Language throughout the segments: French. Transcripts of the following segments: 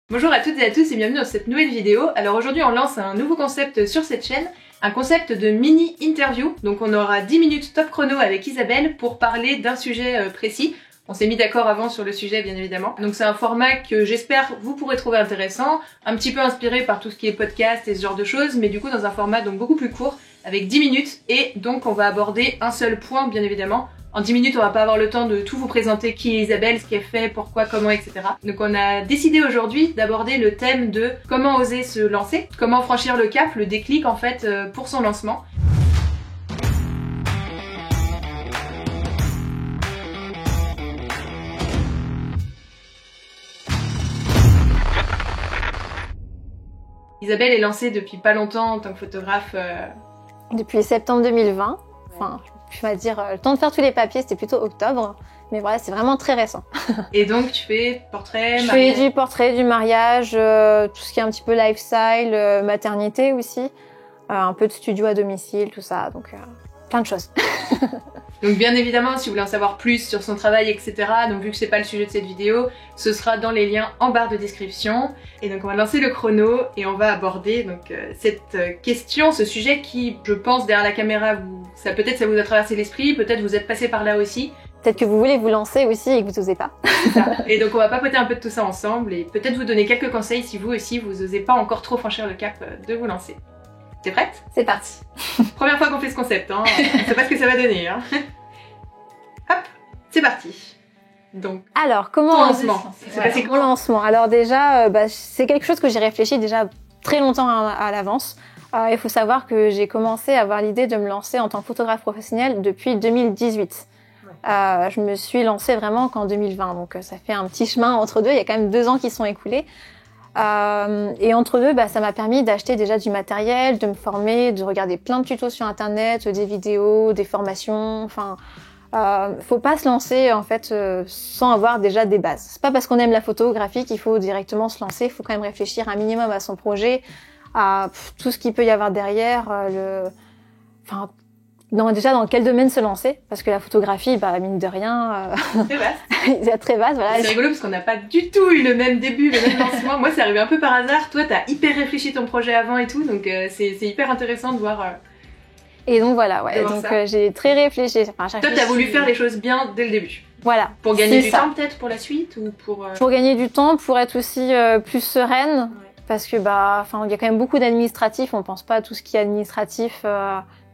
Bonjour à toutes et à tous et bienvenue dans cette nouvelle vidéo. Alors aujourd'hui on lance un nouveau concept sur cette chaîne, un concept de mini interview. Donc on aura 10 minutes top chrono avec Isabelle pour parler d'un sujet précis. On s'est mis d'accord avant sur le sujet bien évidemment. Donc c'est un format que j'espère vous pourrez trouver intéressant, un petit peu inspiré par tout ce qui est podcast et ce genre de choses, mais du coup dans un format donc beaucoup plus court avec 10 minutes et donc on va aborder un seul point bien évidemment. En 10 minutes, on va pas avoir le temps de tout vous présenter qui est Isabelle, ce qu'elle fait, pourquoi, comment, etc. Donc on a décidé aujourd'hui d'aborder le thème de comment oser se lancer, comment franchir le cap, le déclic en fait pour son lancement. Isabelle est lancée depuis pas longtemps en tant que photographe. Depuis septembre 2020. Enfin, je vais dire, le temps de faire tous les papiers, c'était plutôt octobre. Mais voilà, c'est vraiment très récent. Et donc, tu fais portrait, Je mariage. fais du portrait, du mariage, tout ce qui est un petit peu lifestyle, maternité aussi. Un peu de studio à domicile, tout ça. Donc, plein de choses. Donc bien évidemment, si vous voulez en savoir plus sur son travail, etc., donc vu que c'est pas le sujet de cette vidéo, ce sera dans les liens en barre de description. Et donc on va lancer le chrono et on va aborder donc cette question, ce sujet qui, je pense, derrière la caméra, peut-être ça vous a traversé l'esprit, peut-être vous êtes passé par là aussi. Peut-être que vous voulez vous lancer aussi et que vous osez pas. Et donc on va papoter un peu de tout ça ensemble et peut-être vous donner quelques conseils si vous aussi vous osez pas encore trop franchir le cap de vous lancer. T'es prête? C'est parti. Première fois qu'on fait ce concept, hein. On sait pas ce que ça va donner, hein. Hop, c'est parti. Donc, alors, comment ton lancement. Mon lancement. Alors déjà, c'est quelque chose que j'ai réfléchi déjà très longtemps à l'avance. Il faut savoir que j'ai commencé à avoir l'idée de me lancer en tant que photographe professionnelle depuis 2018. Je me suis lancée vraiment qu'en 2020, donc ça fait un petit chemin entre deux. Il y a quand même 2 ans qui sont écoulés. Et entre deux, ça m'a permis d'acheter déjà du matériel, de me former, de regarder plein de tutos sur internet, des vidéos, des formations. Enfin, faut pas se lancer en fait sans avoir déjà des bases. C'est pas parce qu'on aime la photographie qu'il faut directement se lancer. Il faut quand même réfléchir un minimum à son projet, à tout ce qu'il peut y avoir derrière. Déjà dans quel domaine se lancer, parce que la photographie, mine de rien, c'est vaste. c'est très vaste, voilà. C'est rigolo parce qu'on n'a pas du tout eu le même début, le même lancement. Moi, c'est arrivé un peu par hasard. Toi, t'as hyper réfléchi ton projet avant et tout, donc c'est hyper intéressant de voir. Et donc voilà, ouais. Donc j'ai très réfléchi. Toi, t'as voulu faire les choses bien dès le début. Voilà. Pour gagner du temps peut-être pour la suite ou pour gagner du temps, pour être aussi plus sereine, ouais. Parce que il y a quand même beaucoup d'administratifs. On pense pas à tout ce qui est administratif.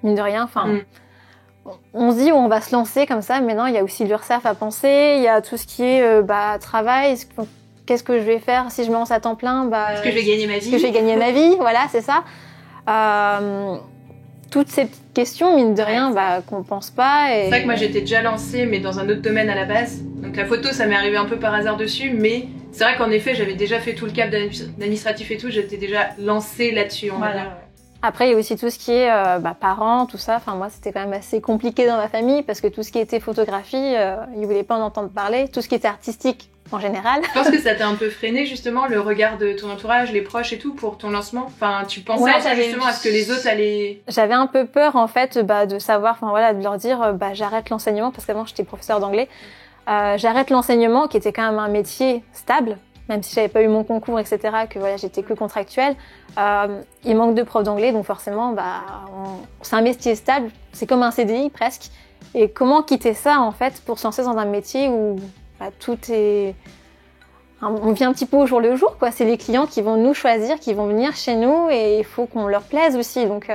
Mine de rien, on se dit on va se lancer comme ça, mais non, il y a aussi l'URSSAF à penser, il y a tout ce qui est travail, qu'est-ce que je vais faire si je me lance à temps plein, est-ce que je vais gagner ma vie, est-ce que je vais gagner ma vie, voilà, c'est ça. Toutes ces petites questions, mine de rien, qu'on pense pas. Et... C'est vrai que moi j'étais déjà lancée, mais dans un autre domaine à la base. Donc la photo, ça m'est arrivé un peu par hasard dessus, mais c'est vrai qu'en effet, j'avais déjà fait tout le cap d'administratif et tout, j'étais déjà lancée là-dessus, on va dire. Après, il y a aussi tout ce qui est parents, tout ça. Enfin, moi, c'était quand même assez compliqué dans ma famille parce que tout ce qui était photographie, ils voulaient pas en entendre parler. Tout ce qui était artistique, en général. Je pense que ça t'a un peu freiné, justement, le regard de ton entourage, les proches et tout, pour ton lancement. Enfin, tu pensais justement à ce que les autres allaient... J'avais un peu peur, en fait, de savoir, de leur dire, j'arrête l'enseignement, parce qu'avant, j'étais professeure d'anglais. J'arrête l'enseignement, qui était quand même un métier stable, même si j'avais pas eu mon concours, etc., que j'étais que contractuelle. Il manque de profs d'anglais, donc forcément, c'est un métier stable, c'est comme un CDI presque. Et comment quitter ça, en fait, pour se lancer dans un métier où tout est... On vit un petit peu au jour le jour, quoi. C'est les clients qui vont nous choisir, qui vont venir chez nous, et il faut qu'on leur plaise aussi. Donc,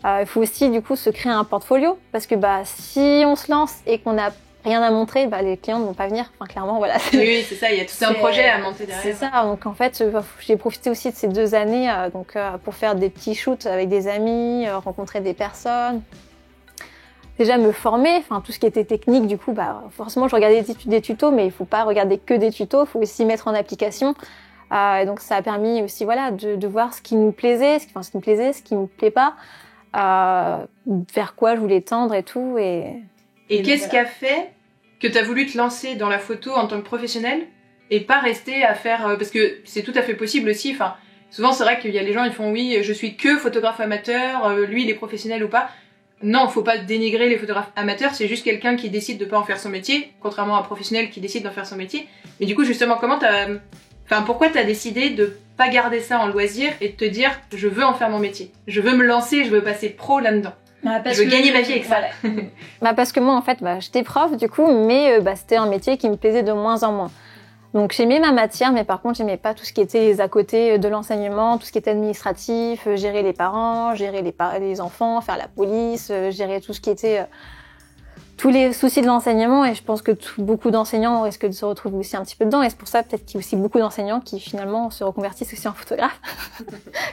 il faut aussi, du coup, se créer un portfolio, parce que si on se lance et qu'on a rien à montrer, les clients ne vont pas venir. Enfin, clairement, voilà. Oui, c'est ça, il y a tout un projet à monter derrière. C'est ça, donc en fait, j'ai profité aussi de ces 2 années pour faire des petits shoots avec des amis, rencontrer des personnes. Déjà me former, tout ce qui était technique, du coup, forcément, je regardais des tutos, mais il faut pas regarder que des tutos, il faut aussi mettre en application. Et donc, ça a permis aussi, de voir ce qui nous plaisait, ce qui me plaisait, ce qui me plaît pas, vers quoi je voulais tendre et tout. Et qu'est-ce qui a fait que tu as voulu te lancer dans la photo en tant que professionnel et pas rester à faire... parce que c'est tout à fait possible aussi. Souvent, c'est vrai qu'il y a les gens, ils font « oui, je suis que photographe amateur, lui, il est professionnel ou pas ». Non, faut pas dénigrer les photographes amateurs, c'est juste quelqu'un qui décide de pas en faire son métier, contrairement à un professionnel qui décide d'en faire son métier. Mais du coup, justement, comment Enfin, pourquoi t'as décidé de pas garder ça en loisir et de te dire je veux en faire mon métier, je veux me lancer, je veux passer pro là-dedans, je veux gagner ma vie avec ça. Voilà. Parce que moi en fait j'étais prof du coup, mais c'était un métier qui me plaisait de moins en moins. Donc j'aimais ma matière, mais par contre j'aimais pas tout ce qui était les à côté de l'enseignement, tout ce qui était administratif, gérer les parents, gérer les enfants, faire la police, gérer tout ce qui était tous les soucis de l'enseignement. Et je pense que beaucoup d'enseignants risquent de se retrouver aussi un petit peu dedans. Et c'est pour ça peut-être qu'il y a aussi beaucoup d'enseignants qui finalement se reconvertissent aussi en photographe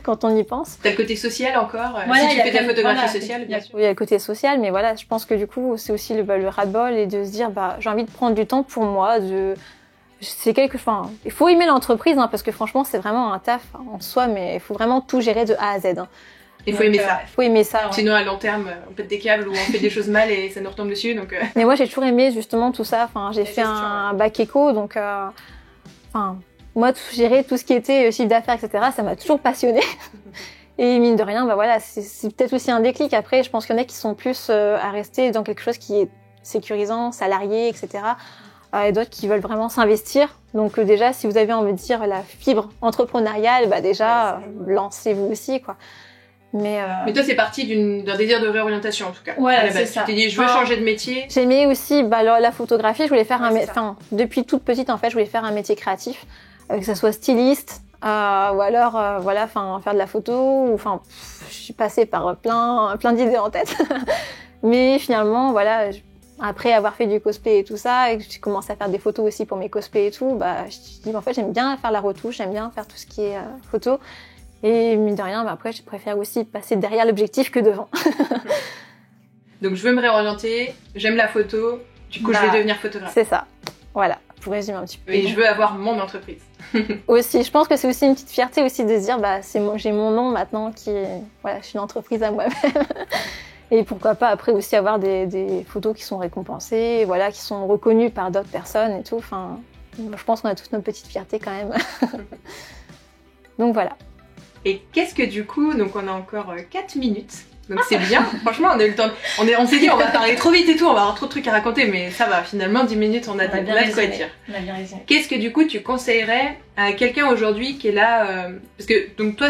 quand on y pense. T'as le côté social encore, voilà, si tu fais ta photographie sociale, bien sûr. Oui, il y a le côté social, mais voilà, je pense que du coup c'est aussi le ras-le-bol et de se dire j'ai envie de prendre du temps pour moi, il faut aimer l'entreprise, parce que franchement, c'est vraiment un taf en soi, mais il faut vraiment tout gérer de A à Z. Il faut aimer ça. Faut aimer ça. Ouais. Sinon, à long terme, on pète des câbles ou on fait des choses mal et ça nous retombe dessus. Donc. Mais moi, j'ai toujours aimé justement tout ça. J'ai fait un bac éco, donc moi, gérer tout ce qui était chiffre d'affaires, etc., ça m'a toujours passionnée. Et mine de rien, c'est peut-être aussi un déclic. Après, je pense qu'il y en a qui sont plus à rester dans quelque chose qui est sécurisant, salarié, etc. Et d'autres qui veulent vraiment s'investir. Donc déjà, si vous avez envie de dire la fibre entrepreneuriale, lancez-vous aussi, quoi. Mais toi, c'est parti d'un désir de réorientation, en tout cas. Ouais, c'est ça. Tu t'es dit, je veux changer de métier. J'aimais aussi la photographie. Je voulais faire depuis toute petite, en fait, je voulais faire un métier créatif, que ça soit styliste, ou alors, faire de la photo. Je suis passée par plein d'idées en tête. Mais finalement, après avoir fait du cosplay et tout ça, et que j'ai commencé à faire des photos aussi pour mes cosplays et tout, je me suis dit, en fait, j'aime bien faire la retouche, j'aime bien faire tout ce qui est photo. Et mine de rien, après, je préfère aussi passer derrière l'objectif que devant. Donc, je veux me réorienter, j'aime la photo, du coup, je vais devenir photographe. C'est ça. Voilà, pour résumer un petit peu. Et je veux avoir mon entreprise. Aussi, je pense que c'est aussi une petite fierté aussi de se dire, j'ai mon nom maintenant je suis une entreprise à moi-même. Et pourquoi pas après aussi avoir des photos qui sont récompensées, qui sont reconnues par d'autres personnes et tout. Je pense qu'on a tous notre petite fierté quand même. Donc voilà. Et qu'est-ce que du coup, donc on a encore 4 minutes, donc c'est bien, franchement on a eu le temps, on s'est dit on va parler trop vite et tout, on va avoir trop de trucs à raconter, mais ça va, finalement 10 minutes on a de quoi dire. On a bien raison. Qu'est-ce que du coup tu conseillerais à quelqu'un aujourd'hui qui est là, parce que donc toi,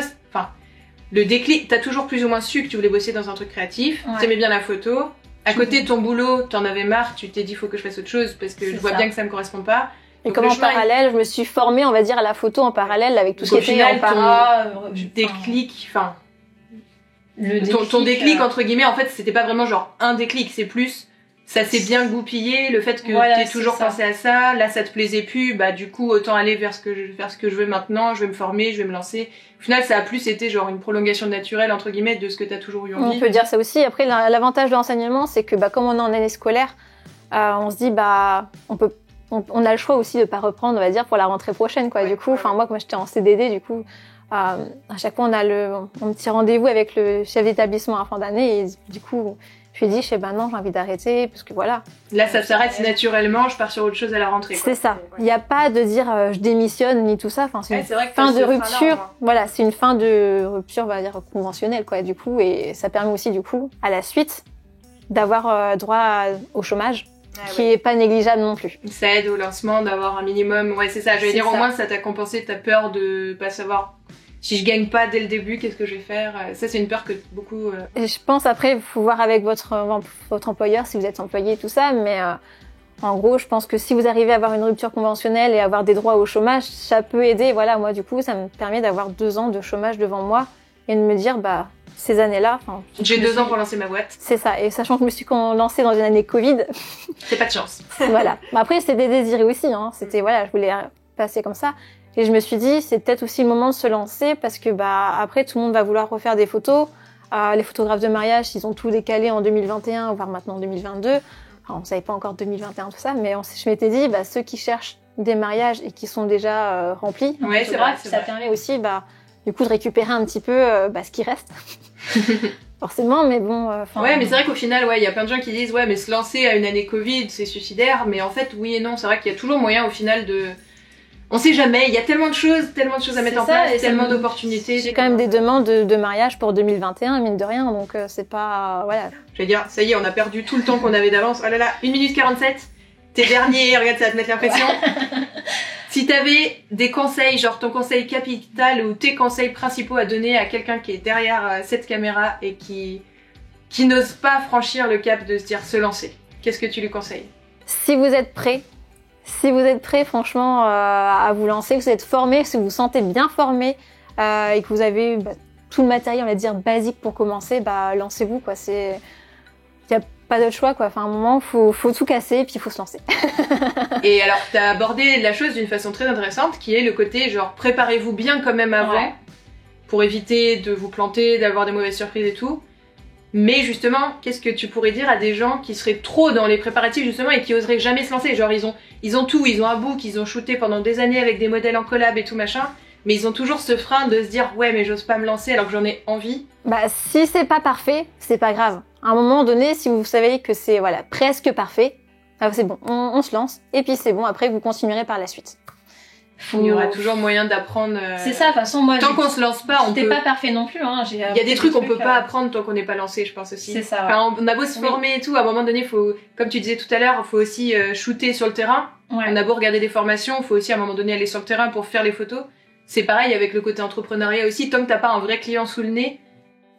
le déclic, t'as toujours plus ou moins su que tu voulais bosser dans un truc créatif, t'aimais bien la photo, à côté de ton boulot, t'en avais marre, tu t'es dit faut que je fasse autre chose parce que je vois bien que ça me correspond pas. Et comme en parallèle, je me suis formée, on va dire, à la photo en parallèle avec tout ce qui était en parallèle. Déclic, ton déclic, entre guillemets, en fait, c'était pas vraiment genre un déclic, c'est plus, ça s'est bien goupillé, le fait que t'aies toujours pensé à ça, là ça te plaisait plus, du coup, autant aller vers ce que je veux maintenant, je vais me former, je vais me lancer. Au final, ça a plus été genre une prolongation naturelle, entre guillemets, de ce que t'as toujours eu envie. On peut dire ça aussi. Après, l'avantage de l'enseignement, c'est que, comme on est en année scolaire, on se dit, on a le choix aussi de pas reprendre, on va dire, pour la rentrée prochaine, quoi. Du coup, moi, comme j'étais en CDD, du coup, à chaque fois, on a un petit rendez-vous avec le chef d'établissement à fin d'année, et du coup, je lui ai dit, non, j'ai envie d'arrêter, parce que voilà. Là, ça s'arrête naturellement, je pars sur autre chose à la rentrée, quoi. C'est ça. Il n'y a pas de dire, je démissionne, ni tout ça. C'est une fin de rupture. Voilà, c'est une fin de rupture, on va dire, conventionnelle, quoi. Du coup, et ça permet aussi, du coup, à la suite, d'avoir droit au chômage. Qui est pas négligeable non plus. Ça aide au lancement d'avoir un minimum. Ouais, c'est ça. J'allais dire, au moins, ça t'a compensé ta peur de pas savoir si je gagne pas dès le début, qu'est-ce que je vais faire. Ça, c'est une peur que beaucoup... Et je pense, après, il faut voir avec votre employeur, si vous êtes employé et tout ça, mais en gros, je pense que si vous arrivez à avoir une rupture conventionnelle et avoir des droits au chômage, ça peut aider. Voilà, moi, du coup, ça me permet d'avoir 2 ans de chômage devant moi et de me dire, ces années-là... J'ai 2 ans pour lancer ma boîte. C'est ça. Et sachant que je me suis lancée dans une année Covid... C'est pas de chance. Voilà. Après, c'était désiré aussi. C'était, je voulais passer comme ça. Et je me suis dit, c'est peut-être aussi le moment de se lancer parce que, après, tout le monde va vouloir refaire des photos. Les photographes de mariage, ils ont tout décalé en 2021, voire maintenant en 2022. On savait pas encore 2021, tout ça, mais je m'étais dit, ceux qui cherchent des mariages et qui sont déjà remplis, ouais, c'est vrai, ça permet aussi, du coup, de récupérer un petit peu ce qui reste. Forcément, mais bon... ouais, mais c'est vrai qu'au final, il y a plein de gens qui disent, mais se lancer à une année Covid, c'est suicidaire. Mais en fait, oui et non, c'est vrai qu'il y a toujours moyen, au final, de... On sait jamais, il y a tellement de choses à mettre en place, tellement d'opportunités. J'ai quand même des demandes de mariage pour 2021, mine de rien, donc c'est pas... Voilà. Je vais dire, ça y est, on a perdu tout le temps qu'on avait d'avance. Oh là là, 1 minute 47, t'es dernier, regarde, ça va te mettre l'impression. Si t'avais des conseils, genre ton conseil capital ou tes conseils principaux à donner à quelqu'un qui est derrière cette caméra et qui n'ose pas franchir le cap de se dire se lancer, qu'est-ce que tu lui conseilles? Si vous êtes prêt, franchement, à vous lancer, que vous êtes formé, si vous vous sentez bien formé et que vous avez tout le matériel, on va dire, basique pour commencer, lancez-vous, quoi. Il n'y a pas d'autre choix, quoi. Enfin, à un moment, faut tout casser et puis il faut se lancer. Et alors, tu as abordé la chose d'une façon très intéressante, qui est le côté, genre, préparez-vous bien quand même avant, pour éviter de vous planter, d'avoir des mauvaises surprises et tout. Mais justement, qu'est-ce que tu pourrais dire à des gens qui seraient trop dans les préparatifs justement et qui oseraient jamais se lancer? Genre ils ont tout, ils ont un book, ils ont shooté pendant des années avec des modèles en collab et tout machin, mais ils ont toujours ce frein de se dire ouais mais j'ose pas me lancer alors que j'en ai envie. Si c'est pas parfait, c'est pas grave. À un moment donné, si vous savez que c'est presque parfait, c'est bon, on se lance et puis c'est bon, après vous continuerez par la suite. Il y aura toujours moyen d'apprendre. C'est ça, de toute façon, moi. Tant qu'on se lance pas, on peut. C'était pas parfait non plus, hein. Il y a des trucs qu'on peut pas apprendre tant qu'on n'est pas lancé, je pense aussi. C'est ça. Ouais. Enfin, on a beau se former et tout, à un moment donné, faut, comme tu disais tout à l'heure, faut aussi shooter sur le terrain. Ouais. On a beau regarder des formations, faut aussi à un moment donné aller sur le terrain pour faire les photos. C'est pareil avec le côté entrepreneuriat aussi. Tant que t'as pas un vrai client sous le nez.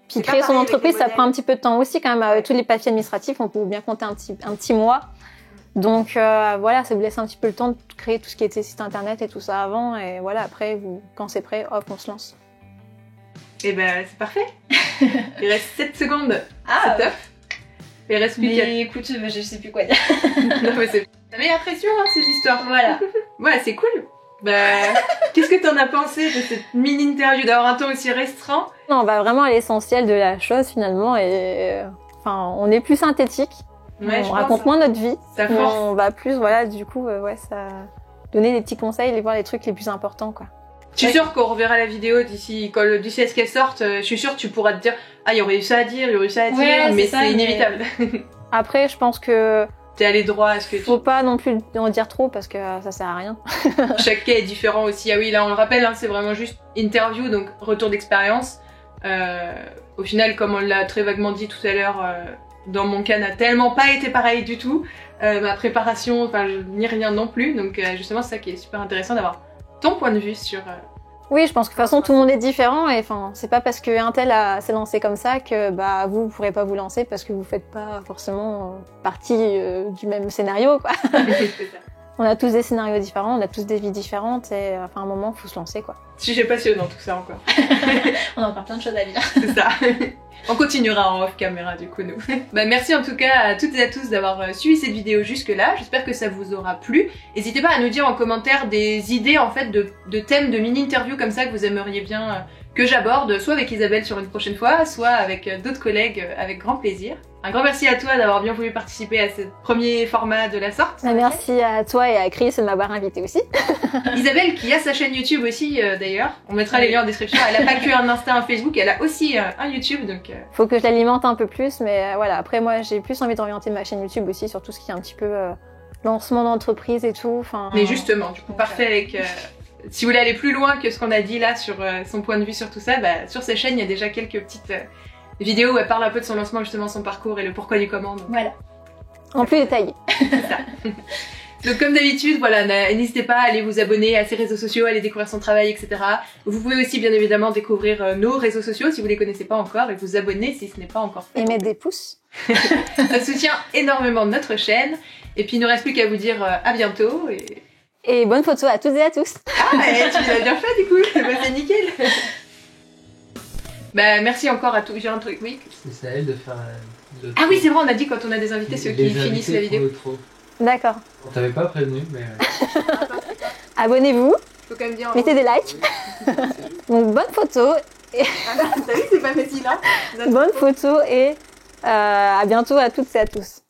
Puis créer son entreprise, ça prend un petit peu de temps aussi quand même. Tous les papiers administratifs, on peut bien compter un petit mois. Donc ça vous laisse un petit peu le temps de créer tout ce qui était site internet et tout ça avant, et voilà, après quand c'est prêt, hop, on se lance. Et c'est parfait. Il reste 7 secondes. C'est top. Il reste plus qu'à... écoute, je sais plus quoi dire. Non mais c'est... Ça met la pression ces histoires. Voilà. Voilà, c'est cool. Qu'est-ce que t'en as pensé de cette mini-interview, d'avoir un temps aussi restreint? Non, on va vraiment à l'essentiel de la chose finalement, et on est plus synthétique. Ouais, on raconte moins notre vie, on va plus, du coup, ça donner des petits conseils, voir les trucs les plus importants, quoi. Je suis sûre qu'on reverra la vidéo d'ici à ce qu'elle sorte, je suis sûre que tu pourras te dire « Ah, il y aurait eu ça à dire, il y aurait eu ça à dire, mais c'est inévitable. » Après, je pense que... T'es allé droit à ce que tu... Faut pas non plus en dire trop, parce que ça sert à rien. Chaque cas est différent aussi. Ah oui, là, on le rappelle, c'est vraiment juste interview, donc retour d'expérience. Au final, comme on l'a très vaguement dit tout à l'heure... dans mon cas, n'a tellement pas été pareil du tout. Ma préparation, ni rien non plus. Donc justement, c'est ça qui est super intéressant d'avoir ton point de vue sur... Oui, je pense que de toute façon, tout le monde est différent. Et c'est pas parce qu'un tel s'est lancé comme ça que vous pourrez pas vous lancer parce que vous faites pas forcément partie du même scénario, quoi. On a tous des scénarios différents, on a tous des vies différentes. Et à un moment, faut se lancer, quoi. Sujet passionnant tout ça encore. On a encore plein de choses à dire. C'est ça. On continuera en off caméra du coup nous. Merci en tout cas à toutes et à tous d'avoir suivi cette vidéo jusque là. J'espère que ça vous aura plu. N'hésitez pas à nous dire en commentaire des idées en fait de thèmes de mini-interviews comme ça que vous aimeriez bien que j'aborde, soit avec Isabelle sur une prochaine fois, soit avec d'autres collègues avec grand plaisir. Un grand merci à toi d'avoir bien voulu participer à ce premier format de la sorte. Merci à toi et à Chris de m'avoir invité aussi. Isabelle qui a sa chaîne YouTube aussi d'ailleurs, on mettra les liens en description. Elle a pas que un Insta, un Facebook, elle a aussi un YouTube donc... Faut que je l'alimente un peu plus, mais après moi j'ai plus envie d'orienter ma chaîne YouTube aussi sur tout ce qui est un petit peu lancement d'entreprise et tout. Mais justement, du coup parfait avec... si vous voulez aller plus loin que ce qu'on a dit là sur son point de vue sur tout ça, sur sa chaîne il y a déjà quelques petites vidéos où elle parle un peu de son lancement, justement son parcours et le pourquoi du comment. Donc... Voilà. En plus détaillé. C'est ça. Donc comme d'habitude, n'hésitez pas à aller vous abonner à ses réseaux sociaux, à aller découvrir son travail, etc. Vous pouvez aussi bien évidemment découvrir nos réseaux sociaux si vous les connaissez pas encore et vous abonner si ce n'est pas encore fait. Et mettre des pouces. Ça soutient énormément notre chaîne. Et puis il ne reste plus qu'à vous dire à bientôt. Et bonne photo à toutes et à tous. Ah, tu l'as bien fait du coup, c'est nickel. Merci encore à tous. J'ai un truc, oui. C'est à elle de faire. Ah oui, c'est vrai, on a dit quand on a des invités, ceux qui finissent la vidéo. D'accord. On t'avait pas prévenu, mais. Abonnez-vous. Faut quand même dire. Mettez des likes. Donc bonne photo. Et... T'as vu, c'est pas facile, hein. Bonne photo et à bientôt à toutes et à tous.